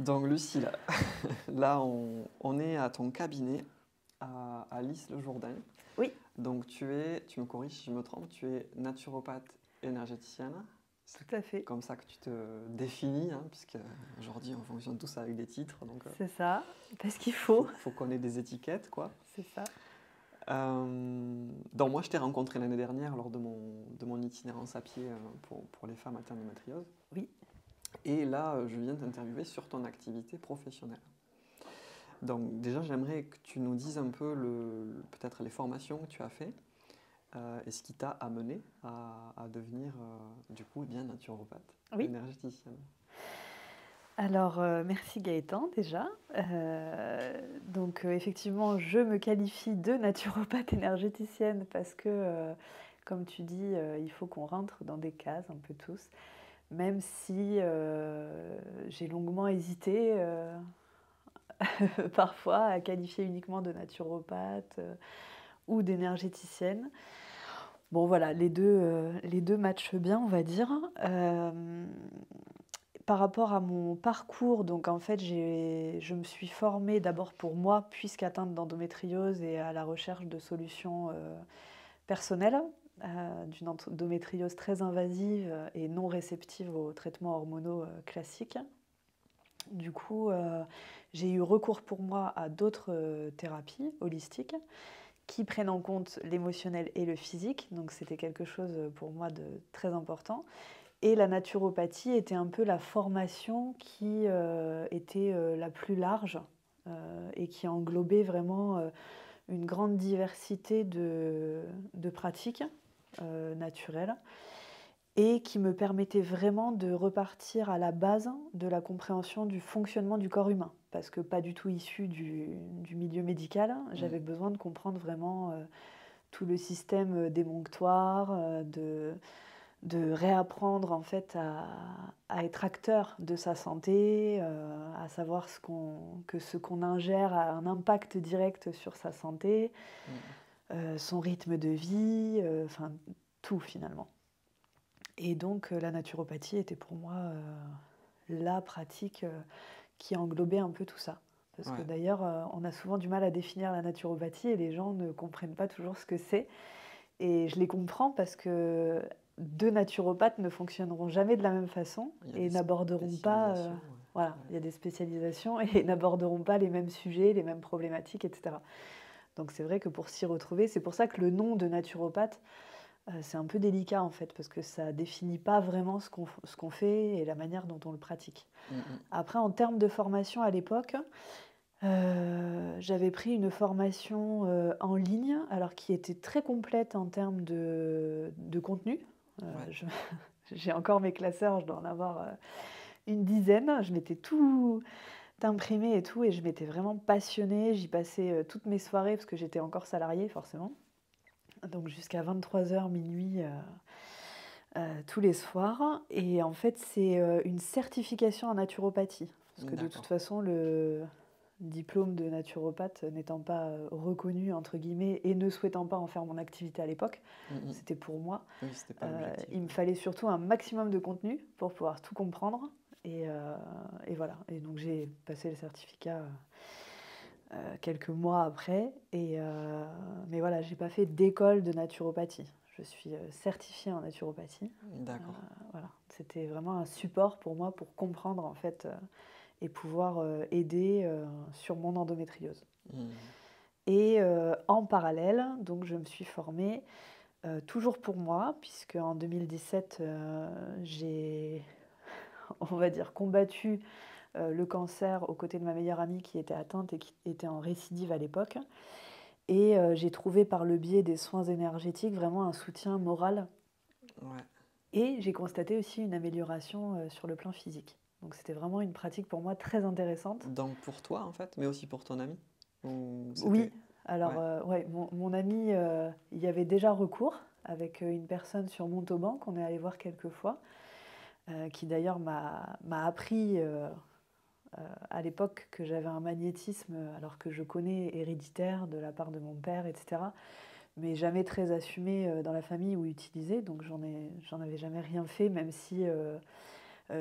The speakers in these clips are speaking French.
Donc Lucie, là, on est à ton cabinet à Lys-le-Jourdain. Oui, Donc tu me corriges si je me trompe, tu es naturopathe énergéticienne. C'est tout à fait. comme ça que tu te définis, hein, puisque aujourd'hui on fonctionne tous avec des titres, donc C'est ça. Parce qu'il faut. faut qu'on ait des étiquettes, quoi. C'est ça. Donc moi je t'ai rencontré l'année dernière lors de mon itinérance à pied pour les femmes atteintes d'endométriose. Oui. Et là, je viens t'interviewer sur ton activité professionnelle. Donc déjà, j'aimerais que tu nous dises un peu peut-être les formations que tu as fait et ce qui t'a amené à devenir du coup bien naturopathe, Oui. énergéticienne. Alors, merci Gaëtan déjà. Effectivement, je me qualifie de naturopathe énergéticienne parce que, comme tu dis, il faut qu'on rentre dans des cases un peu tous. Même si j'ai longuement hésité parfois à qualifier uniquement de naturopathe ou d'énergéticienne. Bon voilà, les deux matchent bien, on va dire. Par rapport à mon parcours, donc en fait, je me suis formée d'abord pour moi, puisqu'atteinte d'endométriose et à la recherche de solutions personnelles, d'une endométriose très invasive et non réceptive aux traitements hormonaux classiques. Du coup, j'ai eu recours pour moi à d'autres thérapies holistiques qui prennent en compte l'émotionnel et le physique, donc c'était quelque chose pour moi de très important. Et la naturopathie était un peu la formation qui était la plus large et qui englobait vraiment une grande diversité de pratiques naturelles et qui me permettait vraiment de repartir à la base de la compréhension du fonctionnement du corps humain. Parce que pas du tout issue du milieu médical, j'avais besoin de comprendre vraiment tout le système d'émonctoire, de réapprendre en fait à être acteur de sa santé, à savoir que ce qu'on ingère a un impact direct sur sa santé, son rythme de vie, enfin tout finalement. Et donc la naturopathie était pour moi la pratique qui englobait un peu tout ça. Parce que Ouais. d'ailleurs, on a souvent du mal à définir la naturopathie et les gens ne comprennent pas toujours ce que c'est. Et je les comprends parce que deux naturopathes ne fonctionneront jamais de la même façon Il y a et des n'aborderont pas, spécialisations. voilà, Ouais. il y a des spécialisations et n'aborderont pas les mêmes sujets, les mêmes problématiques, etc. Donc c'est vrai que pour s'y retrouver, c'est pour ça que le nom de naturopathe, c'est un peu délicat en fait, parce que ça définit pas vraiment ce qu'on fait et la manière dont on le pratique. Après, en termes de formation à l'époque, j'avais pris une formation en ligne, alors qui était très complète en termes de contenu. Ouais. J'ai encore mes classeurs, je dois en avoir une dizaine. Je m'étais tout imprimé et tout, et je m'étais vraiment passionnée. J'y passais toutes mes soirées, parce que j'étais encore salariée, forcément. Donc jusqu'à 23h, minuit, tous les soirs. Et en fait, c'est une certification en naturopathie. Parce que de toute D'accord. façon, le diplôme de naturopathe n'étant pas reconnu, entre guillemets, et ne souhaitant pas en faire mon activité à l'époque, c'était pour moi. Oui, c'était pas l'objectif. Il me fallait surtout un maximum de contenu pour pouvoir tout comprendre. Et voilà. Et donc j'ai passé le certificat quelques mois après. Mais voilà, j'ai pas fait d'école de naturopathie. Je suis certifiée en naturopathie. D'accord. Voilà, c'était vraiment un support pour moi pour comprendre en fait et pouvoir aider sur mon endométriose. Et en parallèle, donc je me suis formée toujours pour moi, puisque en 2017 j'ai, on va dire, combattu le cancer aux côtés de ma meilleure amie qui était atteinte et qui était en récidive à l'époque. Et j'ai trouvé par le biais des soins énergétiques vraiment un soutien moral. Ouais. Et j'ai constaté aussi une amélioration sur le plan physique. Donc c'était vraiment une pratique pour moi très intéressante. Donc pour toi en fait, mais aussi pour ton ami? Ou c'était... Oui, alors Ouais. ouais, mon ami il y avait déjà recours avec une personne sur Montauban qu'on est allé voir quelques fois, qui d'ailleurs m'a appris à l'époque que j'avais un magnétisme, alors que je connais héréditaire de la part de mon père, etc. Mais jamais très assumé dans la famille ou utilisé, donc j'en avais jamais rien fait, même si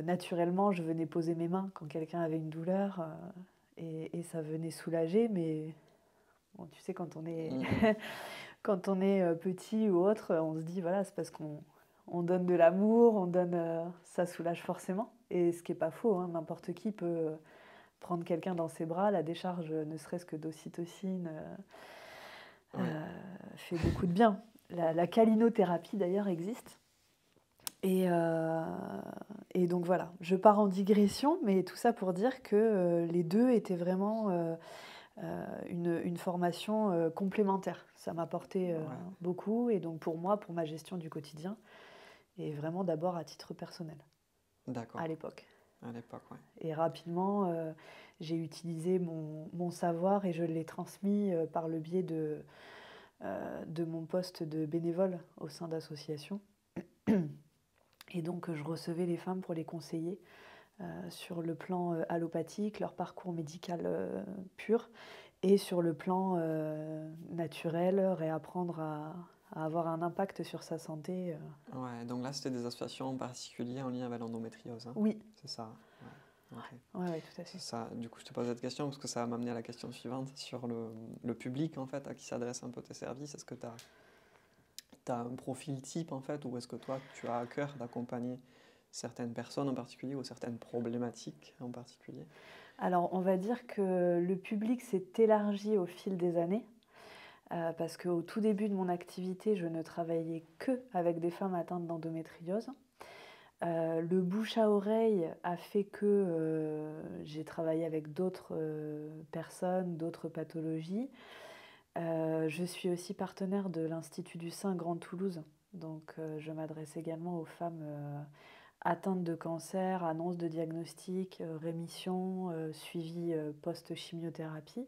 naturellement, je venais poser mes mains quand quelqu'un avait une douleur et ça venait soulager. Mais bon, tu sais, quand on est, Mhm. quand on est petit ou autre, on se dit, voilà, c'est parce qu'on donne de l'amour, on donne, ça soulage forcément. Et ce qui n'est pas faux, hein, n'importe qui peut prendre quelqu'un dans ses bras, la décharge, ne serait-ce que d'ocytocine, Ouais. fait beaucoup de bien. La calinothérapie d'ailleurs existe. Et, euh, et donc voilà, je pars en digression, mais tout ça pour dire que les deux étaient vraiment une formation complémentaire. Ça m'apportait Ouais. beaucoup, et donc pour moi, pour ma gestion du quotidien, et vraiment d'abord à titre personnel, D'accord. à l'époque. À l'époque, ouais. Et rapidement, j'ai utilisé mon savoir et je l'ai transmis par le biais de mon poste de bénévole au sein d'associations. Et donc, je recevais les femmes pour les conseiller sur le plan allopathique, leur parcours médical pur, et sur le plan naturel, réapprendre à avoir un impact sur sa santé. Ouais, donc là, c'était des associations en particulier en lien avec l'endométriose, hein. Oui, C'est ça. Ouais. Ok. ouais, ouais, tout à C'est fait. ça. Du coup, je te pose cette question parce que ça va m'amener à la question suivante sur le public en fait à qui s'adresse un peu tes services. Est-ce que tu as un profil type en fait ou est-ce que toi tu as à cœur d'accompagner certaines personnes en particulier ou certaines problématiques en particulier? Alors, on va dire que le public s'est élargi au fil des années, parce qu'au tout début de mon activité, je ne travaillais que avec des femmes atteintes d'endométriose. Le bouche à oreille a fait que j'ai travaillé avec d'autres personnes, d'autres pathologies. Je suis aussi partenaire de l'Institut du Sein Grand Toulouse, donc je m'adresse également aux femmes atteintes de cancer, annonce de diagnostic, rémission, suivi post-chimiothérapie.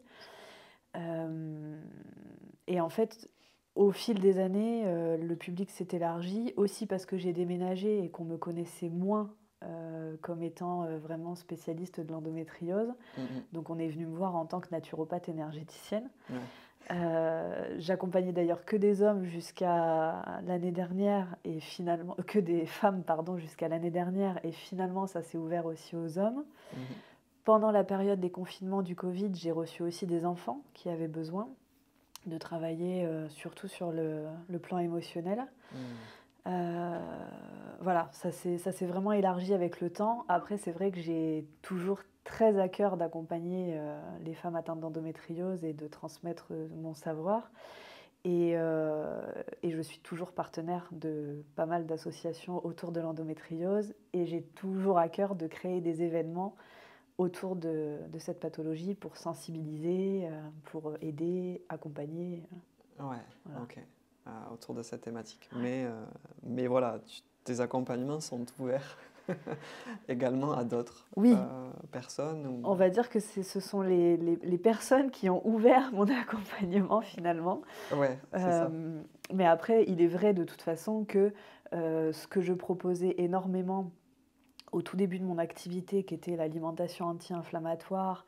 Et en fait, au fil des années, le public s'est élargi, aussi parce que j'ai déménagé et qu'on me connaissait moins comme étant vraiment spécialiste de l'endométriose. Mhm. Donc on est venu me voir en tant que naturopathe énergéticienne. Ouais. J'accompagnais d'ailleurs que des hommes jusqu'à l'année dernière, et finalement que des femmes, pardon, jusqu'à l'année dernière, et finalement ça s'est ouvert aussi aux hommes. Mhm. Pendant la période des confinements du Covid, j'ai reçu aussi des enfants qui avaient besoin de travailler surtout sur le plan émotionnel. Mhm. Euh, voilà, ça s'est vraiment élargi avec le temps. Après, c'est vrai que j'ai toujours très à cœur d'accompagner les femmes atteintes d'endométriose et de transmettre mon savoir. Et je suis toujours partenaire de pas mal d'associations autour de l'endométriose, et j'ai toujours à cœur de créer des événements autour de cette pathologie pour sensibiliser, pour aider, accompagner. Ouais, Voilà. ok. Autour de cette thématique. Mais voilà, tes accompagnements sont ouverts également à d'autres Oui, personnes on ou... va dire que ce sont les personnes qui ont ouvert mon accompagnement finalement. Ouais, c'est ça. Mais après, il est vrai de toute façon que ce que je proposais énormément au tout début de mon activité, qui était l'alimentation anti-inflammatoire,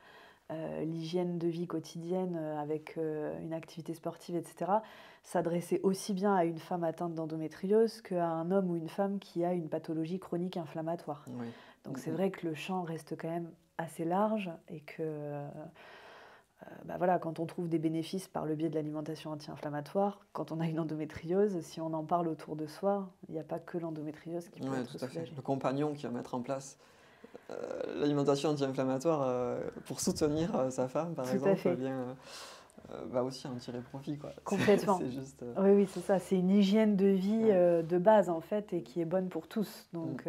l'hygiène de vie quotidienne avec une activité sportive, etc., s'adressait aussi bien à une femme atteinte d'endométriose qu'à un homme ou une femme qui a une pathologie chronique inflammatoire. Oui. Donc c'est Mhm. vrai que le champ reste quand même assez large, et que bah voilà, quand on trouve des bénéfices par le biais de l'alimentation anti-inflammatoire, quand on a une endométriose, si on en parle autour de soi, il n'y a pas que l'endométriose qui peut Ouais, être tout à fait. soulagée. Le compagnon qui va mettre en place l'alimentation anti-inflammatoire pour soutenir sa femme, par Tout à exemple, eh fait, bien, va aussi en tirer profit, quoi. complètement. C'est juste... Oui, oui, c'est ça. C'est une hygiène de vie ouais. de base, en fait, et qui est bonne pour tous. Mm. Donc,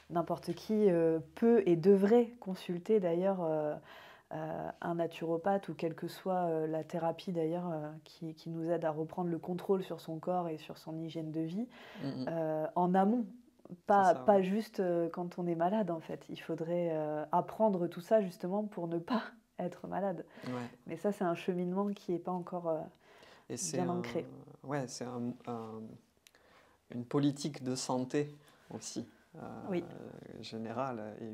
n'importe qui peut et devrait consulter d'ailleurs un naturopathe, ou quelle que soit la thérapie d'ailleurs qui nous aide à reprendre le contrôle sur son corps et sur son hygiène de vie Mm, mm. en amont. C'est Pas, ça, ouais. pas juste quand on est malade, en fait. Il faudrait apprendre tout ça justement pour ne pas être malade. Ouais. Mais ça, c'est un cheminement qui n'est pas encore Et c'est bien ancré. ouais, c'est une politique de santé aussi, Oui, générale, et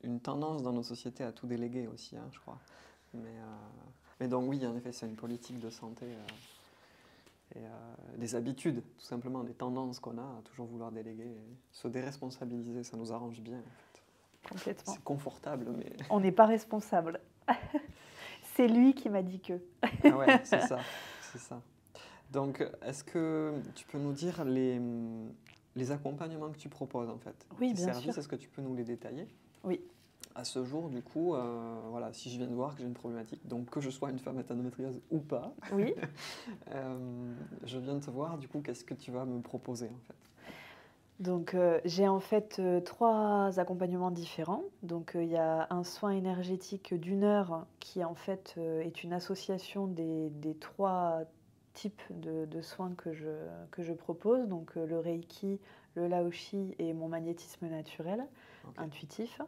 une tendance dans nos sociétés à tout déléguer aussi, hein, je crois. Mais donc oui, en effet, c'est une politique de santé des habitudes, tout simplement, des tendances qu'on a à toujours vouloir déléguer. Et se déresponsabiliser, ça nous arrange bien, en fait. Complètement. C'est confortable, mais... On n'est pas responsable. C'est lui qui m'a dit que. Ah ouais, c'est ça, c'est ça. Donc, est-ce que tu peux nous dire les accompagnements que tu proposes, en fait? Oui, Tes bien services, sûr. est-ce que tu peux nous les détailler? Oui. À ce jour, du coup, voilà, si je viens de voir que j'ai une problématique, donc que je sois une femme atteinte d'endométriose ou pas, Oui. je viens de te voir, du coup, qu'est-ce que tu vas me proposer, en fait? Donc, j'ai en fait 3 accompagnements différents. Donc, il y a un soin énergétique d'1 heure qui, en fait, est une association des 3 types de soins que je propose. Donc, le Reiki, le Laoshi et mon magnétisme naturel Ok. intuitif.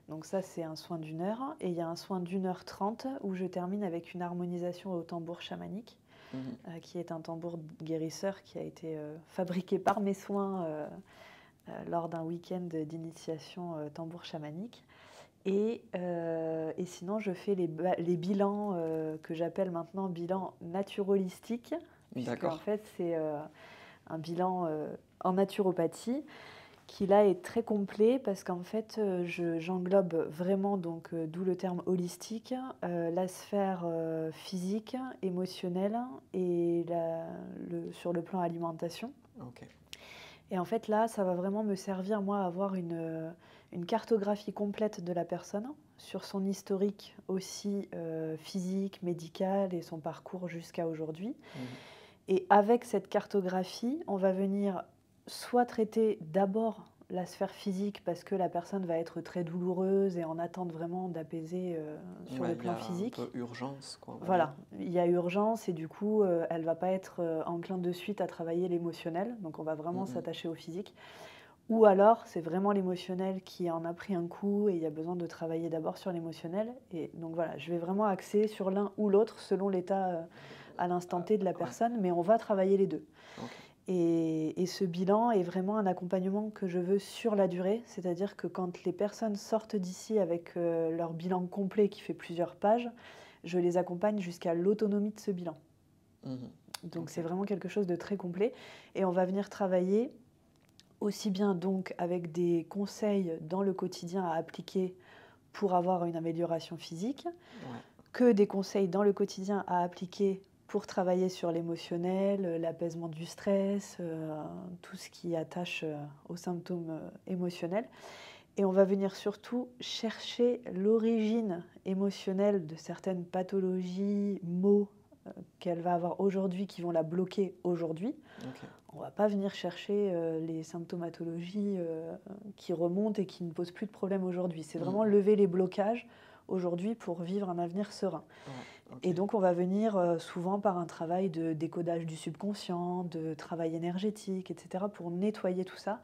Donc ça, c'est un soin d'1 heure. Et il y a un soin d'1 heure 30 où je termine avec une harmonisation au tambour chamanique, Mhm. qui est un tambour guérisseur qui a été fabriqué par mes soins lors d'un week-end d'initiation tambour chamanique. Et sinon, je fais les bilans que j'appelle maintenant bilan naturalistiques, puisque en D'accord. fait, c'est un bilan en naturopathie qui là est très complet parce qu'en fait, j'englobe vraiment, donc d'où le terme holistique, la sphère physique, émotionnelle et sur le plan alimentation. Ok. Et en fait, là, ça va vraiment me servir, moi, à avoir une cartographie complète de la personne sur son historique aussi physique, médical et son parcours jusqu'à aujourd'hui. Mhm. Et avec cette cartographie, on va venir soit traiter d'abord la sphère physique parce que la personne va être très douloureuse et en attente vraiment d'apaiser sur Ouais, le il y plan a un physique. peu urgence, quoi, on va dire. Voilà, il y a urgence et du coup, elle va pas être enclin de suite à travailler l'émotionnel, donc on va vraiment Mhm. s'attacher au physique. Ou alors, c'est vraiment l'émotionnel qui en a pris un coup et il y a besoin de travailler d'abord sur l'émotionnel. Et donc voilà, je vais vraiment axer sur l'un ou l'autre selon l'état à l'instant T de la Ouais. personne, mais on va travailler les deux. Ok. Et ce bilan est vraiment un accompagnement que je veux sur la durée, c'est-à-dire que quand les personnes sortent d'ici avec leur bilan complet qui fait plusieurs pages, je les accompagne jusqu'à l'autonomie de ce bilan. Mhm. Donc Ok. c'est vraiment quelque chose de très complet. Et on va venir travailler aussi bien donc avec des conseils dans le quotidien à appliquer pour avoir une amélioration physique, Ouais. que des conseils dans le quotidien à appliquer pour travailler sur l'émotionnel, l'apaisement du stress, tout ce qui attache aux symptômes émotionnels. Et on va venir surtout chercher l'origine émotionnelle de certaines pathologies, maux qu'elle va avoir aujourd'hui qui vont la bloquer aujourd'hui. Ok. On ne va pas venir chercher les symptomatologies qui remontent et qui ne posent plus de problème aujourd'hui. C'est vraiment lever les blocages aujourd'hui pour vivre un avenir serein. Ouais. Ok. Et donc on va venir souvent par un travail de décodage du subconscient, de travail énergétique, etc. pour nettoyer tout ça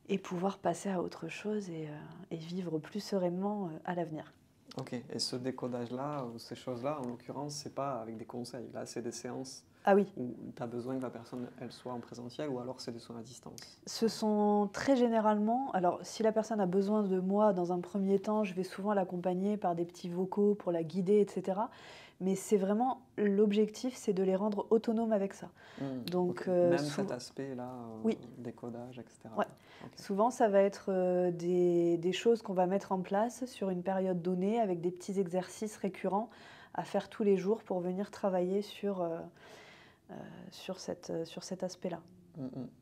et pouvoir passer à autre chose et vivre plus sereinement à l'avenir. Ok. Et ce décodage-là, ou ces choses-là, en l'occurrence, c'est pas avec des conseils. Là, c'est des séances Ah oui, où tu as besoin que la personne, elle soit en présentiel, ou alors c'est des soins à distance. ce sont très généralement, alors si la personne a besoin de moi dans un premier temps, je vais souvent l'accompagner par des petits vocaux pour la guider, etc. Mais c'est vraiment, l'objectif, c'est de les rendre autonomes avec ça. Donc, Ok. Même cet aspect-là, oui, décodage, etc. ouais. Ok. Souvent, ça va être des choses qu'on va mettre en place sur une période donnée avec des petits exercices récurrents à faire tous les jours pour venir travailler sur cet aspect-là.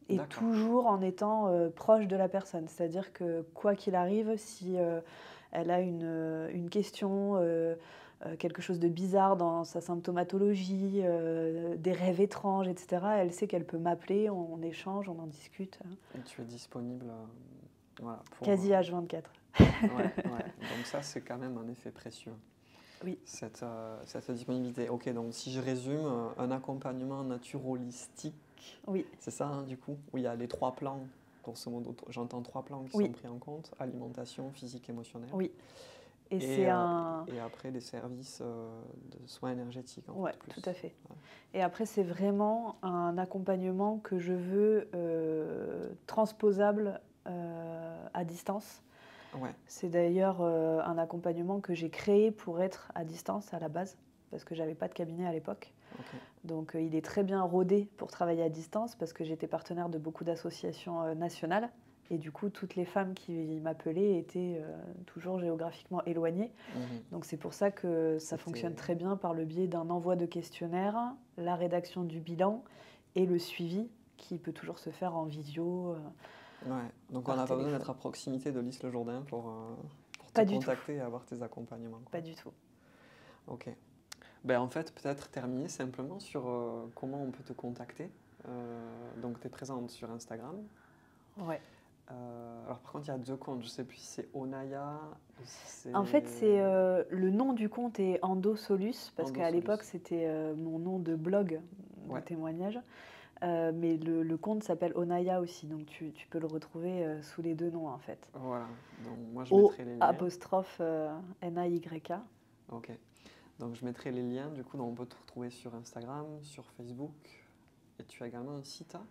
Et D'accord. toujours en étant proche de la personne. C'est-à-dire que quoi qu'il arrive, si elle a une question, quelque chose de bizarre dans sa symptomatologie, des rêves étranges, etc., elle sait qu'elle peut m'appeler, on échange, on en discute. Et tu es disponible, voilà, pour... Quasi H24. Ouais, ouais. Donc ça, c'est quand même un effet précieux. Oui. Cette disponibilité. Ok, donc si je résume, un accompagnement naturolistique, Oui, c'est ça, hein, du coup, où il y a les 3 plans, grosso modo, j'entends 3 plans qui oui, sont pris en compte, alimentation, physique, émotionnelle, oui. Et et, c'est euh, un... et après des services de soins énergétiques, en Ouais, fait, plus. tout à fait. Ouais. Et après, c'est vraiment un accompagnement que je veux transposable à distance. Ouais. C'est d'ailleurs un accompagnement que j'ai créé pour être à distance à la base. parce que j'avais pas de cabinet à l'époque. Ok. Donc il est très bien rodé pour travailler à distance parce que j'étais partenaire de beaucoup d'associations nationales. Et du coup, toutes les femmes qui m'appelaient étaient toujours géographiquement éloignées. Mhm. Donc c'est pour ça que ça C'était- fonctionne très bien par le biais d'un envoi de questionnaire, la rédaction du bilan et le suivi qui peut toujours se faire en visio. Ouais. Donc on Par n'a pas besoin téléphone. d'être à proximité de Lys-le-Jourdain pour te Pas du tout. contacter et avoir tes accompagnements, quoi. Pas du tout. Ok. Ben, en fait, peut-être terminer simplement sur comment on peut te contacter. Donc tu es présente sur Instagram. Ouais. Alors par contre, il y a 2 comptes. Je sais plus si c'est Onaya ou si c'est... En fait, le nom du compte est Endosolus, parce qu'à Endosolus. l'époque, c'était mon nom de blog de Ouais. témoignage. Mais le compte s'appelle Onaya aussi, donc tu peux le retrouver sous les 2 noms en fait. Voilà. Donc moi, je mettrai les liens. Nayk. Ok. Donc je mettrai les liens. Du coup, donc, on peut te retrouver sur Instagram, sur Facebook. Et tu as également un site, hein?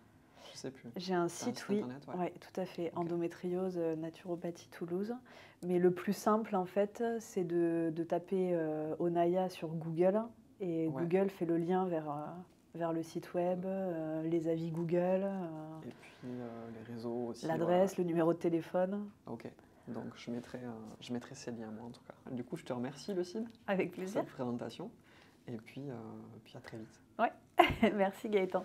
Je sais plus. J'ai un T'as site, oui. internet, ouais. Ouais, tout à fait. Ok. Endométriose, naturopathie Toulouse. Mais le plus simple, en fait, c'est de taper Onaya sur Google. Et Ouais. Google fait le lien vers le site web, les avis Google, Et puis les réseaux aussi. l'adresse, le numéro de téléphone. Voilà. Ok. Donc je mettrai ces liens, moi en tout cas. Du coup, je te remercie, Lucille, Avec pour plaisir. cette présentation. Et puis à très vite. Ouais, merci Gaëtan.